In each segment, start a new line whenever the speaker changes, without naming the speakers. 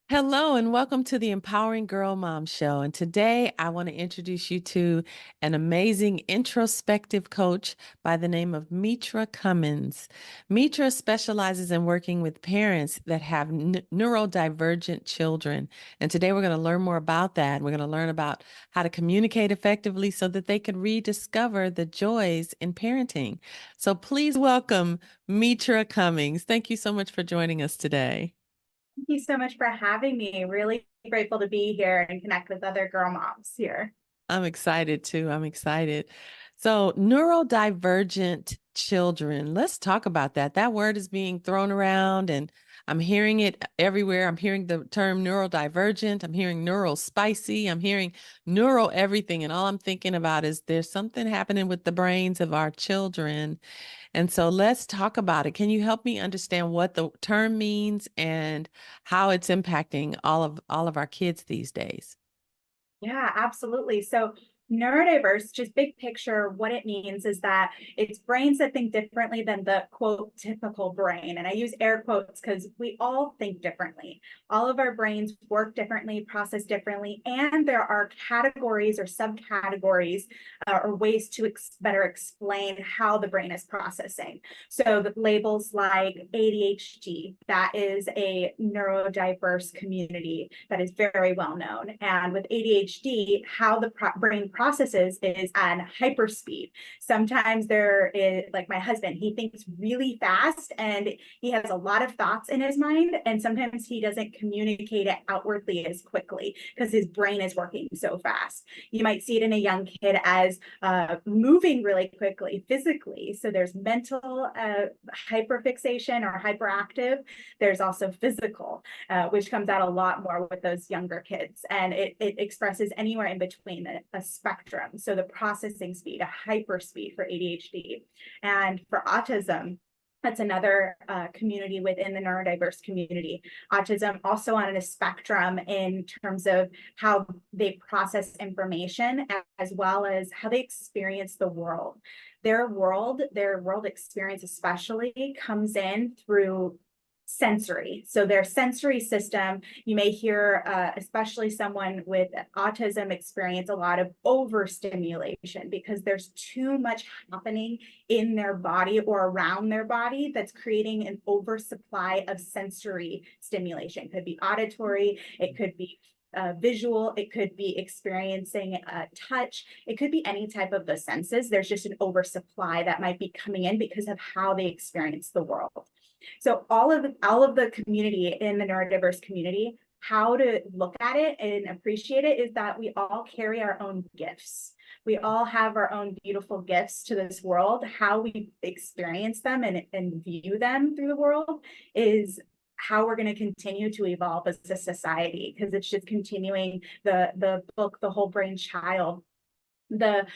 Hello and welcome to the Empowering Girl Mom Show. And today I want to introduce you to an amazing introspective coach by the name of Mitra Cummins. Mitra specializes in working with parents that have neurodivergent children. And today we're going to learn more about that. We're going to learn about how to communicate effectively so that they can rediscover the joys in parenting. So please welcome Mitra Cummins. Thank you so much for joining us today.
Thank you so much for having me. Really grateful to be here and connect with other girl moms here.
I'm excited too. I'm excited. So, neurodivergent children, let's talk about that. That word is being thrown around and I'm hearing it everywhere. I'm hearing the term neurodivergent. I'm hearing neurospicy. I'm hearing neuro everything. And all I'm thinking about is there's something happening with the brains of our children. And so let's talk about it. Can you help me understand what the term means and how it's impacting all of our kids these days?
Yeah, absolutely. So neurodiverse, just big picture, what it means is that it's brains that think differently than the quote typical brain. And I use air quotes because we all think differently. All of our brains work differently, process differently, and there are categories or subcategories or ways to better explain how the brain is processing. So the labels like ADHD, that is a neurodiverse community that is very well known. And with ADHD, how the brain processes is at hyperspeed. Sometimes there is, like my husband, he thinks really fast and he has a lot of thoughts in his mind. And sometimes he doesn't communicate it outwardly as quickly because his brain is working so fast. You might see it in a young kid as moving really quickly physically. So there's mental hyperfixation or hyperactive. There's also physical, which comes out a lot more with those younger kids. And it expresses anywhere in between a spectrum. So the processing speed, a hyper speed for ADHD. And for autism, that's another community within the neurodiverse community. Autism also on a spectrum in terms of how they process information as well as how they experience the world. Their world experience especially comes in through sensory. So their sensory system, you may hear, especially someone with autism experience a lot of overstimulation because there's too much happening in their body or around their body that's creating an oversupply of sensory stimulation. It could be auditory, it could be visual, it could be experiencing touch, it could be any type of the senses. There's just an oversupply that might be coming in because of how they experience the world. So all of the community in the neurodiverse community, how to look at it and appreciate it is that we all carry our own gifts. We all have our own beautiful gifts to this world. How we experience them and view them through the world is how we're going to continue to evolve as a society, because it's just continuing the book, The Whole Brain Child. The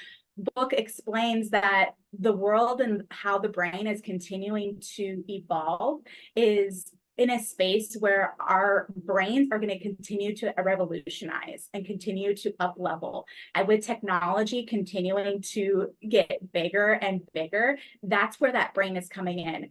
book explains that the world and how the brain is continuing to evolve is in a space where our brains are going to continue to revolutionize and continue to up level. And with technology continuing to get bigger and bigger, that's where that brain is coming in.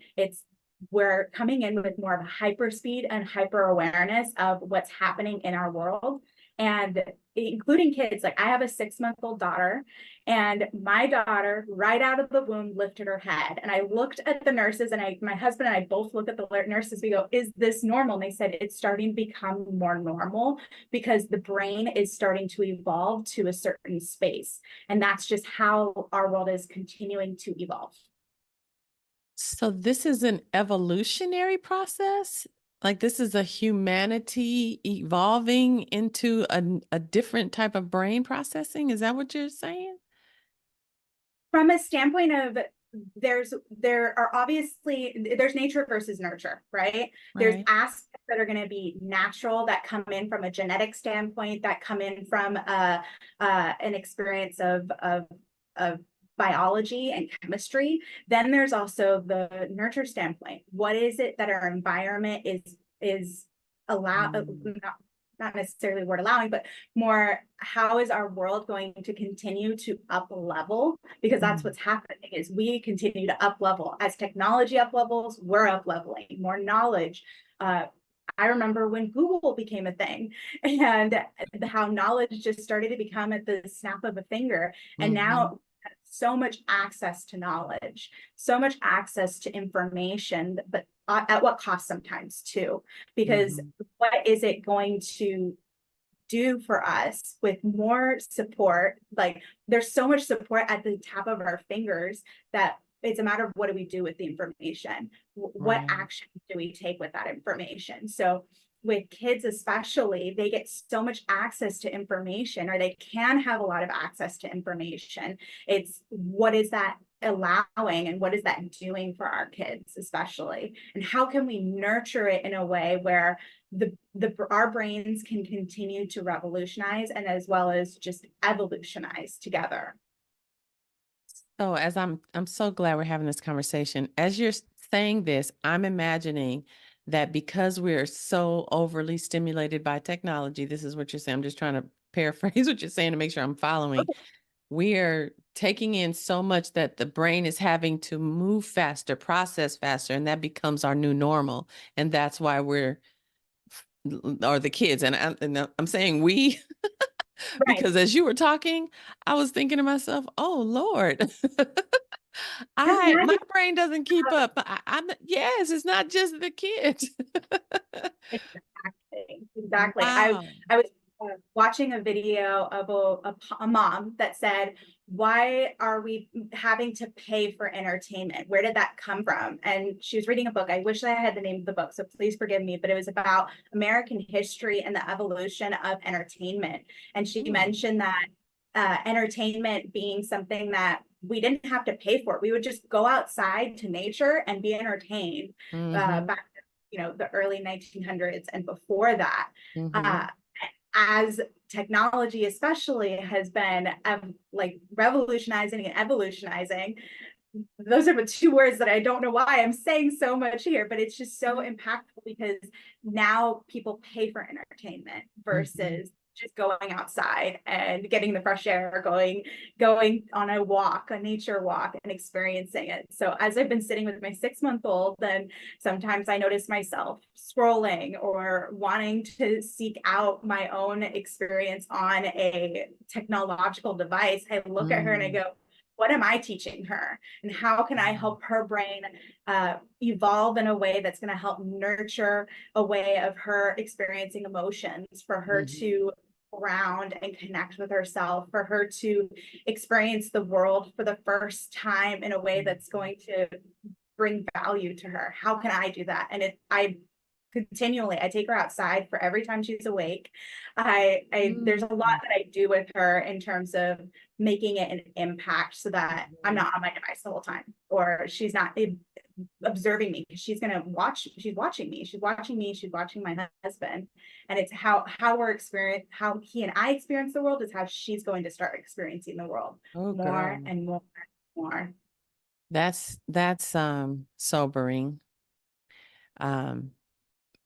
We're coming in with more of a hyper speed and hyper awareness of what's happening in our world, and including kids. Like I have a 6-month-old daughter, and my daughter right out of the womb lifted her head, and I looked at the nurses, and my husband and I both look at the nurses. We go, is this normal? And they said it's starting to become more normal because the brain is starting to evolve to a certain space, and that's just how our world is continuing to evolve.
So this is an evolutionary process? Like this is a humanity evolving into a different type of brain processing? Is that what you're saying?
From a standpoint of there are obviously there's nature versus nurture, right? There's
Right.
aspects that are going to be natural that come in from a genetic standpoint, that come in from an experience of biology and chemistry. Then there's also the nurture standpoint. What is it that our environment is allow
Mm.
not necessarily word allowing, but more how is our world going to continue to up level? Because that's
Mm.
what's happening is we continue to up level as technology up levels, we're up leveling more knowledge. I remember when Google became a thing and how knowledge just started to become at the snap of a finger. And now so much access to knowledge, so much access to information, but at what cost sometimes too, because what is it going to do for us with more support? Like there's so much support at the tap of our fingers that it's a matter of what do we do with the information? What action do we take with that information? So with kids especially, they get so much access to information, or they can have a lot of access to information. It's what is that allowing, and what is that doing for our kids especially, and how can we nurture it in a way where our brains can continue to revolutionize and as well as just evolutionize together.
So as I'm so glad we're having this conversation. As you're saying this, I'm imagining that because we're so overly stimulated by technology, this is what you're saying. I'm just trying to paraphrase what you're saying to make sure I'm following. We are taking in so much that the brain is having to move faster, process faster, and that becomes our new normal. And that's why we're, or the kids, and I'm saying we, because as you were talking, I was thinking to myself, oh Lord, my brain doesn't keep up. Yes, it's not just the kids.
Exactly.
Wow.
I was watching a video of a mom that said, why are we having to pay for entertainment? Where did that come from? And she was reading a book. I wish I had the name of the book, so please forgive me, but it was about American history and the evolution of entertainment. And she mentioned that entertainment being something that we didn't have to pay for. We would just go outside to nature and be entertained back, the early 1900s and before that. As technology especially has been like revolutionizing and evolutionizing, those are the two words that I don't know why I'm saying so much here, but it's just so impactful because now people pay for entertainment versus just going outside and getting the fresh air, going on a walk, a nature walk, and experiencing it. So as I've been sitting with my 6-month-old, then sometimes I notice myself scrolling or wanting to seek out my own experience on a technological device. I look at her and I go, what am I teaching her? And how can I help her brain evolve in a way that's going to help nurture a way of her experiencing emotions, for her to ground and connect with herself, for her to experience the world for the first time in a way that's going to bring value to her? How can I do that? And I take her outside for every time she's awake. There's a lot that I do with her in terms of making it an impact so that I'm not on my device the whole time, or she's not observing me, because she's watching me, she's watching my husband. And it's how he and I experience the world is how she's going to start experiencing the world more and more and more.
That's sobering.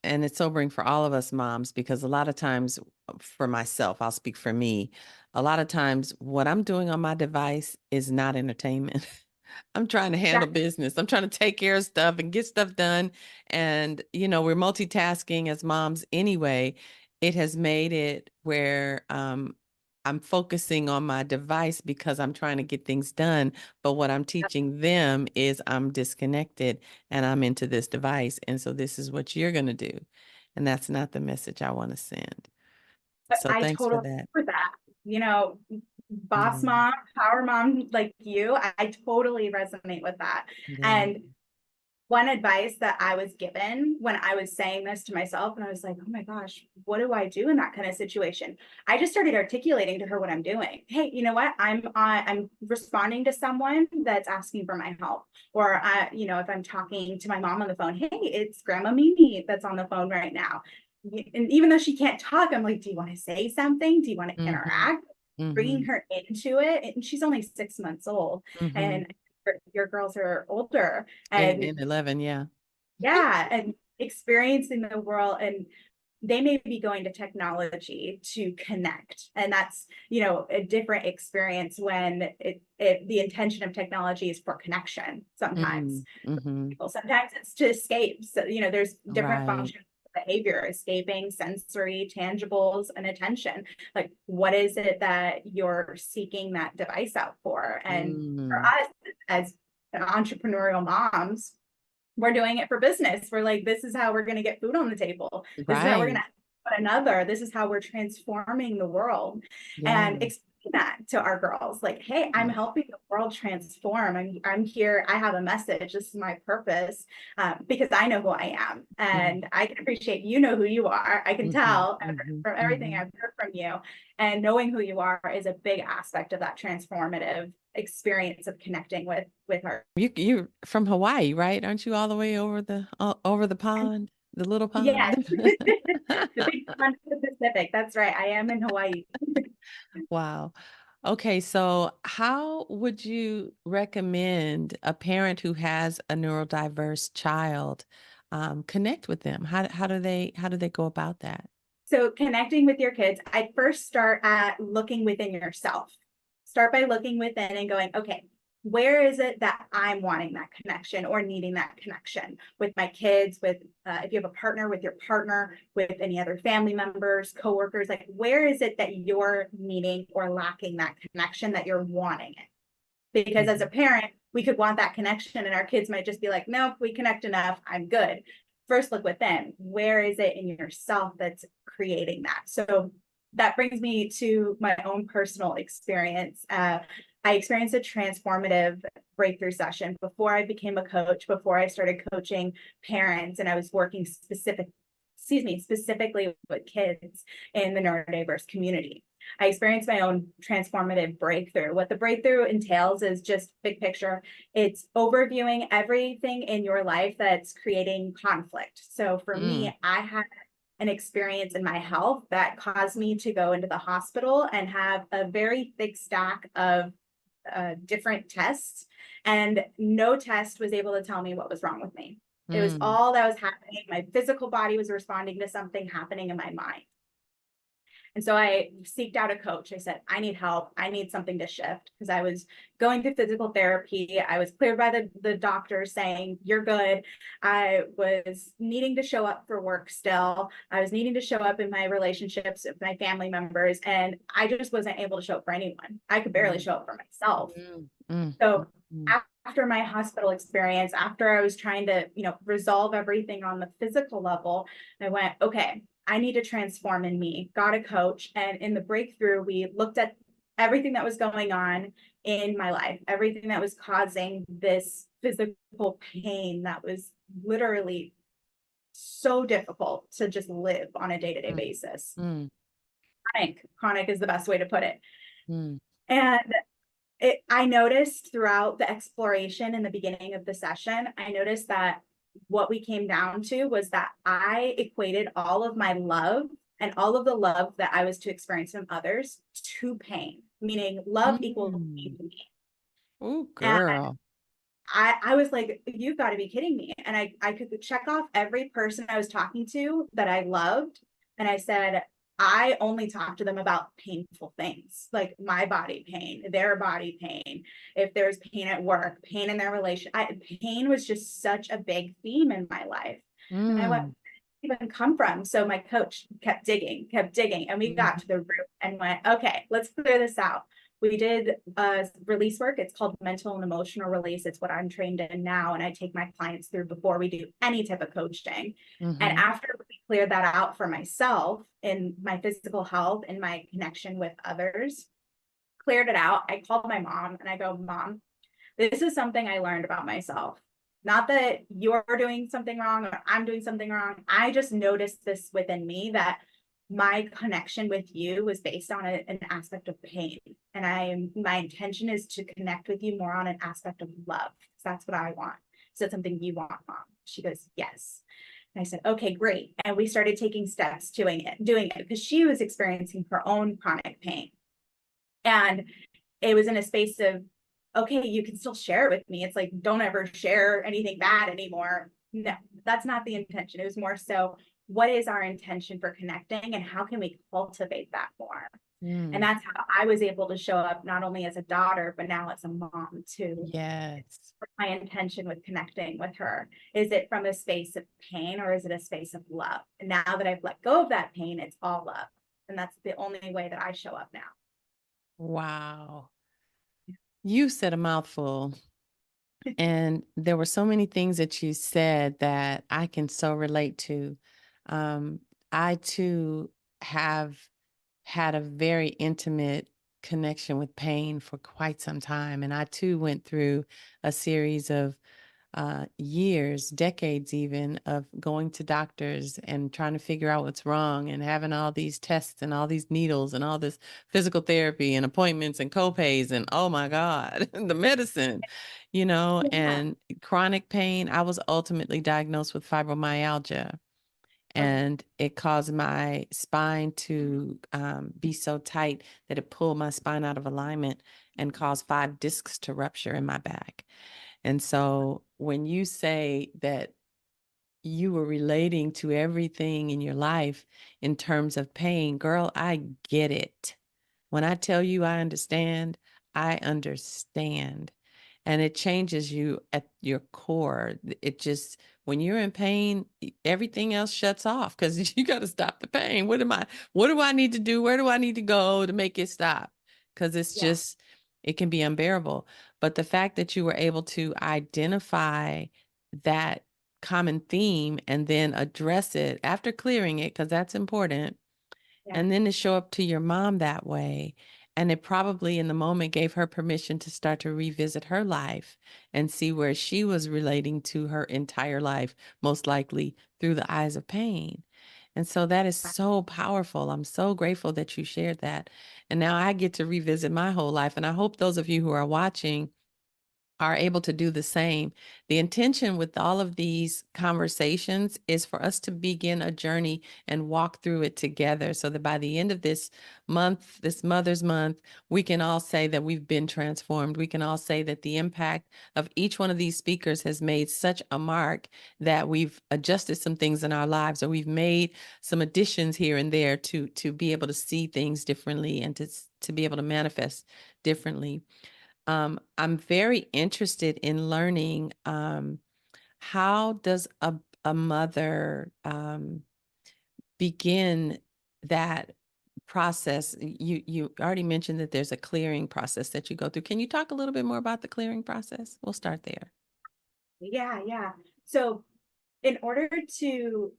And it's sobering for all of us moms, because a lot of times, for myself, I'll speak for me, a lot of times what I'm doing on my device is not entertainment. I'm trying to handle business. I'm trying to take care of stuff and get stuff done. And, we're multitasking as moms anyway. It has made it where I'm focusing on my device because I'm trying to get things done. But what I'm teaching them is I'm disconnected and I'm into this device. And so this is what you're going to do. And that's not the message I want to send. So
I
thanks for
totally
that.
agree with that. Boss mom, power mom like you, I totally resonate with that. And one advice that I was given when I was saying this to myself, and I was like, oh my gosh, what do I do in that kind of situation? I just started articulating to her what I'm doing. Hey, you know what? I'm responding to someone that's asking for my help. Or, if I'm talking to my mom on the phone, hey, it's Grandma Mimi that's on the phone right now. And even though she can't talk, I'm like, do you want to say something? Do you want to interact? Bringing her into it. And she's only 6 months old. And your girls are older,
8 and 11,
and experiencing the world, and they may be going to technology to connect, and that's a different experience when the intention of technology is for connection. Sometimes sometimes it's to escape, so there's different functions behavior, escaping sensory, tangibles, and attention. Like, what is it that you're seeking that device out for? And for
Mm,
us as entrepreneurial moms, we're doing it for business. We're like, this is how we're going to get food on the table. This is how we're going
right.
to help another. This is how we're transforming the world.
Yeah.
And explain that to our girls. Like, hey, I'm helping the world transform. I'm here. I have a message. This is my purpose, because I know who I am.
Mm-hmm.
And I can appreciate, you know who you are. I can
Mm-hmm.
tell from everything I've heard from you. And knowing who you are is a big aspect of that transformative experience of connecting with our.
You're from Hawaii, right? Aren't you all the way over the pond, the little
Yes,
pond?
the big front of the Pacific. That's right. I am in Hawaii.
Wow. Okay, so how would you recommend a parent who has a neurodiverse child connect with them? How do they go about that?
So connecting with your kids, I first start at looking within yourself. Start by looking within and going, okay, where is it that I'm wanting that connection or needing that connection with my kids, with if you have a partner, with your partner, with any other family members, coworkers, like where is it that you're needing or lacking that connection that you're wanting it? Because as a
Mhm.
parent, we could want that connection and our kids might just be like, nope, we connect enough, I'm good. First, look within. Where is it in yourself that's creating that? So that brings me to my own personal experience. I experienced a transformative breakthrough session before I became a coach, before I started coaching parents, and I was working specifically with kids in the neurodiverse community. I experienced my own transformative breakthrough. What the breakthrough entails is just big picture. It's overviewing everything in your life that's creating conflict. So for
Mm,
me, I had an experience in my health that caused me to go into the hospital and have a very thick stack of different tests, and no test was able to tell me what was wrong with me. It was
mm,
all that was happening. My physical body was responding to something happening in my mind. And so I seeked out a coach. I said, I need help. I need something to shift because I was going through physical therapy. I was cleared by the doctor saying, you're good. I was needing to show up for work still. I was needing to show up in my relationships with my family members. And I just wasn't able to show up for anyone. I could barely
mm,
show up for myself.
mm, mm,
So
mm,
after my hospital experience, after I was trying to, resolve everything on the physical level, I went, okay, I need to transform in me, got a coach. And in the breakthrough, we looked at everything that was going on in my life, everything that was causing this physical pain that was literally so difficult to just live on a day-to-day
mm,
basis.
mm,
Chronic is the best way to put it.
mm,
And I noticed throughout the exploration in the beginning of the session, I noticed that what we came down to was that I equated all of my love and all of the love that I was to experience from others to pain, meaning love equals pain
mm.
to me.
Oh,
And
girl.
I was like, you've got to be kidding me. And I could check off every person I was talking to that I loved. And I said, I only talk to them about painful things, like my body pain, their body pain. If there's pain at work, pain in their pain was just such a big theme in my life. And I went,
Mm,
even come from? So my coach kept digging, and we got
mhm,
to the root and went, okay, let's clear this out. We did release work. It's called mental and emotional release. It's what I'm trained in now, and I take my clients through before we do any type of coaching. And
mhm,
after we cleared that out for myself in my physical health and my connection with others, cleared it out, I called my mom and I go, Mom, this is something I learned about myself. Not that you're doing something wrong or I'm doing something wrong. I just noticed this within me that my connection with you was based on an aspect of pain. And my intention is to connect with you more on an aspect of love. Because that's what I want. So it's something you want, Mom. She goes, yes. And I said, okay, great. And we started taking steps doing it because she was experiencing her own chronic pain. And it was in a space of, okay, you can still share it with me. It's like, don't ever share anything bad anymore. No, that's not the intention. It was more so, what is our intention for connecting and how can we cultivate that more? And
Mm.
that's how I was able to show up not only as a daughter, but now as a mom too.
Yes.
My intention with connecting with her. Is it from a space of pain or is it a space of love? And now that I've let go of that pain, it's all love. And that's the only way that I show up now.
Wow. You said a mouthful. And there were so many things that you said that I can so relate to. Um, I too have had a very intimate connection with pain for quite some time. And I too went through a series of years, decades even, of going to doctors and trying to figure out what's wrong and having all these tests and all these needles and all this physical therapy and appointments and copays and oh my God, the medicine,
Yeah.
and chronic pain. I was ultimately diagnosed with fibromyalgia.
Okay.
And it caused my spine to be so tight that it pulled my spine out of alignment and caused 5 discs to rupture in my back. And so when you say that you were relating to everything in your life in terms of pain, girl, I get it. When I tell you I understand, I understand. And it changes you at your core. It just, when you're in pain, everything else shuts off because you got to stop the pain. What do I need to do? Where do I need to go to make it stop? Because it's
Yeah.
just, it can be unbearable. But the fact that you were able to identify that common theme and then address it after clearing it, because that's important,
Yeah.
and then to show up to your mom that way. And it probably in the moment gave her permission to start to revisit her life and see where she was relating to her entire life, most likely through the eyes of pain. And so that is so powerful. I'm so grateful that you shared that. And now I get to revisit my whole life. And I hope those of you who are watching are able to do the same. The intention with all of these conversations is for us to begin a journey and walk through it together so that by the end of this month, this Mother's Month, we can all say that we've been transformed. We can all say that the impact of each one of these speakers has made such a mark that we've adjusted some things in our lives, or we've made some additions here and there to be able to see things differently and to be able to manifest differently. I'm very interested in learning, how does a mother begin that process? You already mentioned that there's a clearing process that you go through. Can you talk a little bit more about the clearing process? We'll start there.
Yeah. Yeah. So in order to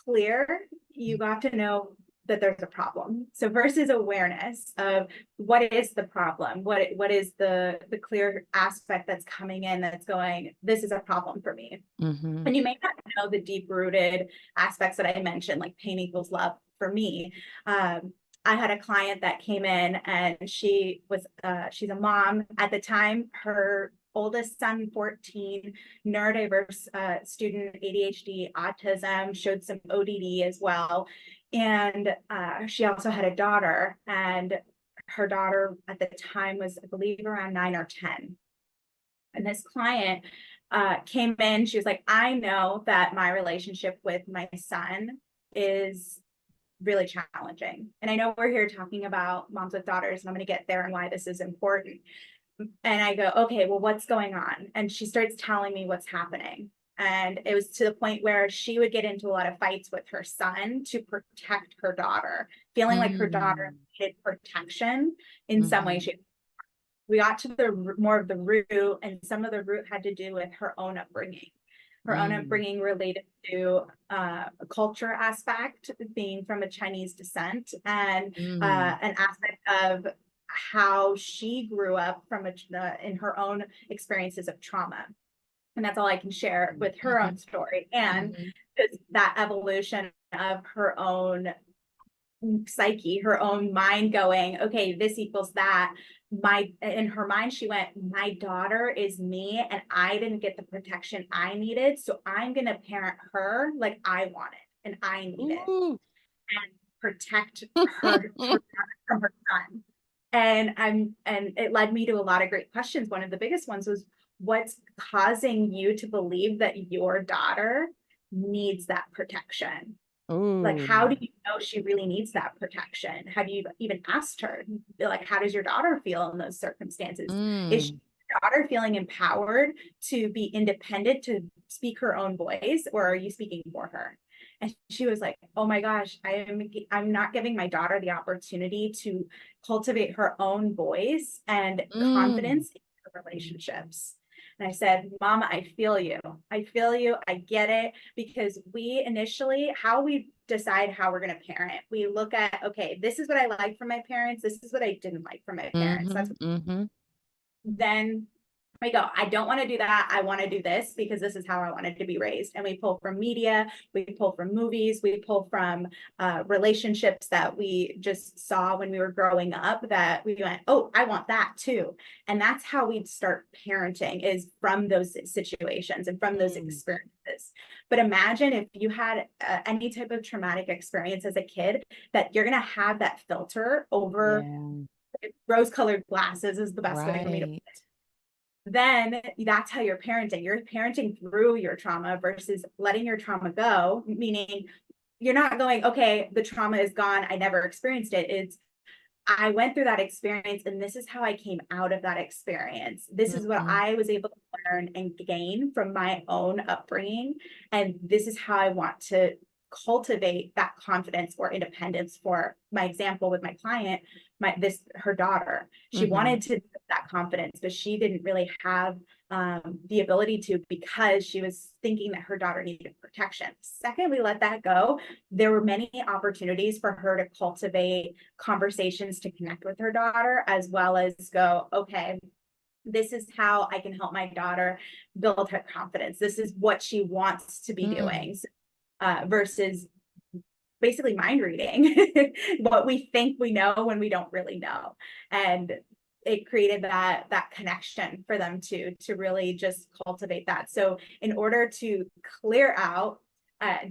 clear, you got to know that there's a problem. So versus awareness of what is the problem, what is the clear aspect that's coming in that's going, this is a problem for me.
Mm-hmm.
And you may not know the deep rooted aspects that I mentioned, like pain equals love for me. I had a client that came in and she's a mom at the time. Her oldest son, 14, neurodiverse student, ADHD, autism, showed some ODD as well. And she also had a daughter, and her daughter at the time was, I believe, around 9 or 10. And this client came in. She was like, I know that my relationship with my son is really challenging. And I know we're here talking about moms with daughters, and I'm going to get there and why this is important. And I go, okay, well, what's going on? And she starts telling me what's happening. And it was to the point where she would get into a lot of fights with her son to protect her daughter, feeling like her daughter needed protection in some way,
Mm-hmm.
shape. We got to the more of the root, and some of the root had to do with her own upbringing. Her own
Mm-hmm.
upbringing related to a culture aspect, being from a Chinese descent, and
Mm-hmm.
an aspect of how she grew up from in her own experiences of trauma. And that's all I can share with her own story. And
Mm-hmm.
that evolution of her own psyche, her own mind going, okay, this equals that. In her mind, she went, my daughter is me, and I didn't get the protection I needed. So I'm going to parent her like I want it and I need it,
Ooh.
and protect her from her son. And it led me to a lot of great questions. One of the biggest ones was, what's causing you to believe that your daughter needs that protection? Like, how do
Oh.
you know she really needs that protection? Have you even asked her, like, how does your daughter feel in those circumstances? Is
Mm.
your daughter feeling empowered to be independent, to speak her own voice, or are you speaking for her? And she was like, oh my gosh, I'm not giving my daughter the opportunity to cultivate her own voice and
Mm.
confidence in her relationships. And I said, Mama, I feel you. I feel you. I get it. Because we initially, how we decide how we're going to parent, we look at, okay, this is what I like from my parents. This is what I didn't like from my parents.
Mhm,
That's
mhm.
then we go, I don't want to do that. I want to do this because this is how I wanted to be raised. And we pull from media, we pull from movies, we pull from relationships that we just saw when we were growing up that we went, oh, I want that too. And that's how we start parenting, is from those situations and from those
Mm.
experiences. But imagine if you had any type of traumatic experience as a kid, that you're going to have that filter over
Yeah,
rose-colored glasses is the best way for me to,
right.
then that's how you're parenting. You're parenting through your trauma versus letting your trauma go, meaning you're not going, okay, the trauma is gone. I never experienced it. It's, I went through that experience and this is how I came out of that experience. This is what
Mhm,
I was able to learn and gain from my own upbringing. And this is how I want to cultivate that confidence or independence. For my example with my client, her daughter, she
mhm,
wanted to that confidence, but she didn't really have the ability to, because she was thinking that her daughter needed protection. Second, we let that go. There were many opportunities for her to cultivate conversations to connect with her daughter, as well as go, okay, this is how I can help my daughter build her confidence. This is what she wants to be
mm,
doing, versus basically mind reading what we think we know when we don't really know. And it created that connection for them to really just cultivate that. So in order to clear out,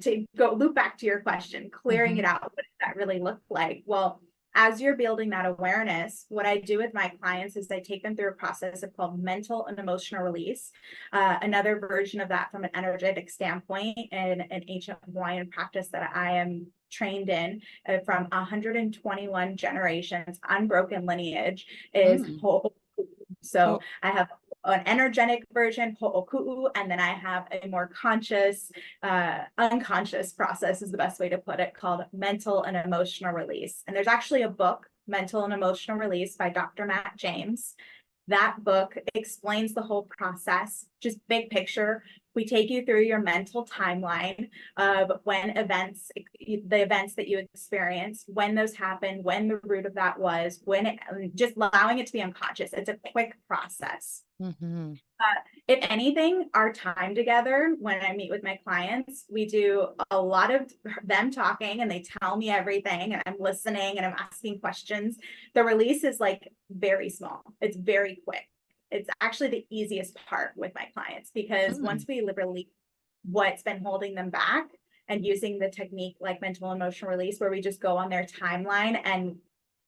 to go loop back to your question, clearing it
mhm,
out, what does that really look like? Well, as you're building that awareness, what I do with my clients is I take them through a process of called mental and emotional release. Another version of that from an energetic standpoint, and an ancient Hawaiian practice that I am trained in, from 121 generations, unbroken lineage, is
mm.
ho'oku'u. So
Oh,
I have an energetic version, ho'oku'u, and then I have a more conscious, unconscious process is the best way to put it, called mental and emotional release. And there's actually a book, Mental and Emotional Release, by Dr. Matt James. That book explains the whole process, just big picture. We take you through your mental timeline of when events, the events that you experienced, when those happened, when the root of that was, when it, just allowing it to be unconscious. It's a quick process.
mhm,
If anything, our time together, when I meet with my clients, we do a lot of them talking and they tell me everything and I'm listening and I'm asking questions. The release is like very small. It's very quick. It's actually the easiest part with my clients, because
mm,
once we release what's been holding them back, and using the technique like mental emotional release, where we just go on their timeline and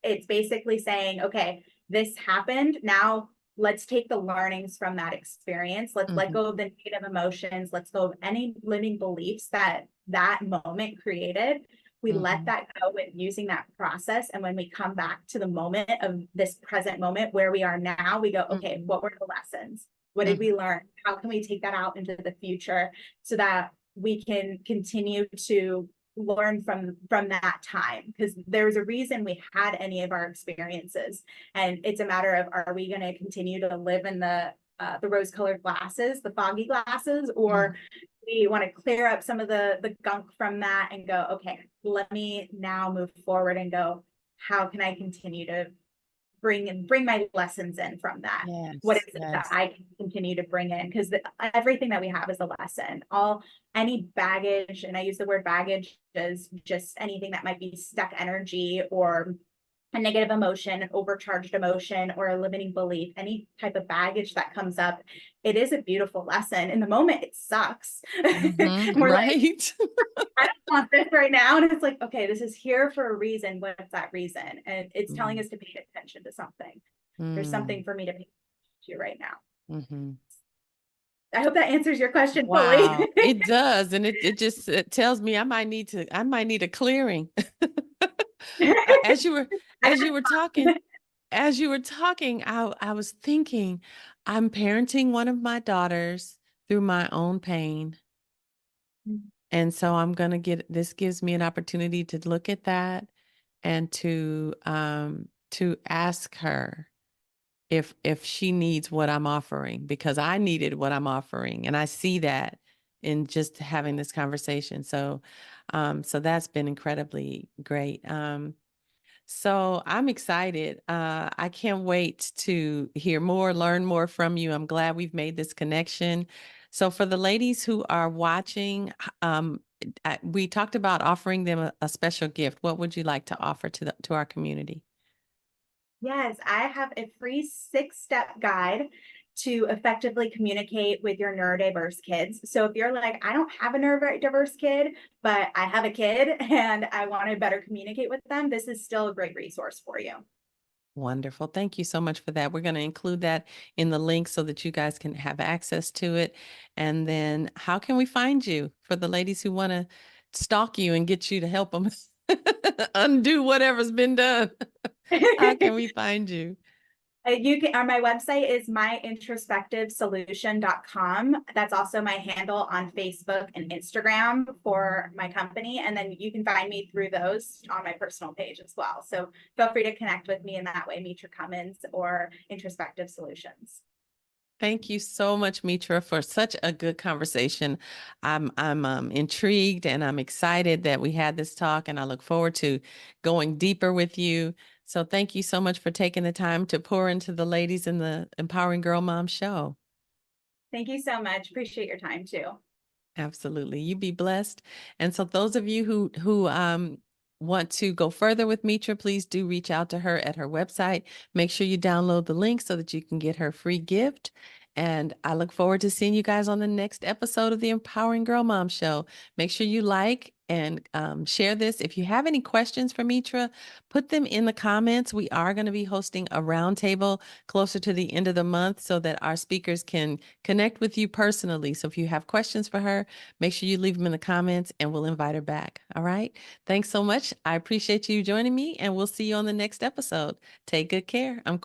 it's basically saying, okay, this happened. Now let's take the learnings from that experience. Let's let
mhm,
go of the negative emotions. Let's go of any limiting beliefs that that moment created. We let
mhm,
that go with using that process. And when we come back to the moment of this present moment where we are now, we go, okay,
mhm,
what were the lessons? What did
mhm,
we learn? How can we take that out into the future so that we can continue to learn from that time? Because there's a reason we had any of our experiences, and it's a matter of, are we going to continue to live in the rose-colored glasses, the foggy glasses, or
mhm,
we want to clear up some of the gunk from that and go, okay, let me now move forward and go, how can I continue to bring my lessons in from that? What
yes,
is it that
yes,
I can continue to bring in? Because everything that we have is a lesson. All any baggage, and I use the word baggage as just anything that might be stuck energy or a negative emotion, an overcharged emotion, or a limiting belief, any type of baggage that comes up, it is a beautiful lesson. In the moment, it sucks.
mhm,
And we're like,
right?
I don't want this right now. And it's like, okay, this is here for a reason. What's that reason? And it's telling
Mm,
us to pay attention to something. There's
mm,
something for me to pay attention to right now.
mhm.
I hope that answers your question fully.
Wow, it does. And it just it tells me I might need a clearing. As you were as you were talking, I was thinking, I'm parenting one of my daughters through my own pain. And so I'm going to this gives me an opportunity to look at that and to ask her if she needs what I'm offering, because I needed what I'm offering. And I see that in just having this conversation. So so that's been incredibly great. So I'm excited. I can't wait to hear more, learn more from you. I'm glad we've made this connection. So for the ladies who are watching, we talked about offering them a special gift. What would you like to offer to our community?
Yes, I have a free 6-step guide to effectively communicate with your neurodiverse kids. So if you're like, I don't have a neurodiverse kid, but I have a kid and I want to better communicate with them, this is still a great resource for you.
Wonderful. Thank you so much for that. We're going to include that in the link so that you guys can have access to it. And then how can we find you for the ladies who want to stalk you and get you to help them undo whatever's been done? How can we find you?
You can, on my website is myintrospectivesolution.com. That's also my handle on Facebook and Instagram for my company. And then you can find me through those on my personal page as well. So feel free to connect with me in that way, Mitra Cummins or Introspective Solutions.
Thank you so much, Mitra, for such a good conversation. I'm intrigued and I'm excited that we had this talk, and I look forward to going deeper with you. So thank you so much for taking the time to pour into the ladies in the Empowering Girl Mom show.
Thank you so much. Appreciate your time too.
Absolutely. You be blessed. And so those of you who want to go further with Mitra, please do reach out to her at her website. Make sure you download the link so that you can get her free gift. And I look forward to seeing you guys on the next episode of the Empowering Girl Mom Show. Make sure you like and share this. If you have any questions for Mitra, put them in the comments. We are going to be hosting a roundtable closer to the end of the month so that our speakers can connect with you personally. So if you have questions for her, make sure you leave them in the comments and we'll invite her back. All right. Thanks so much. I appreciate you joining me, and we'll see you on the next episode. Take good care. I'm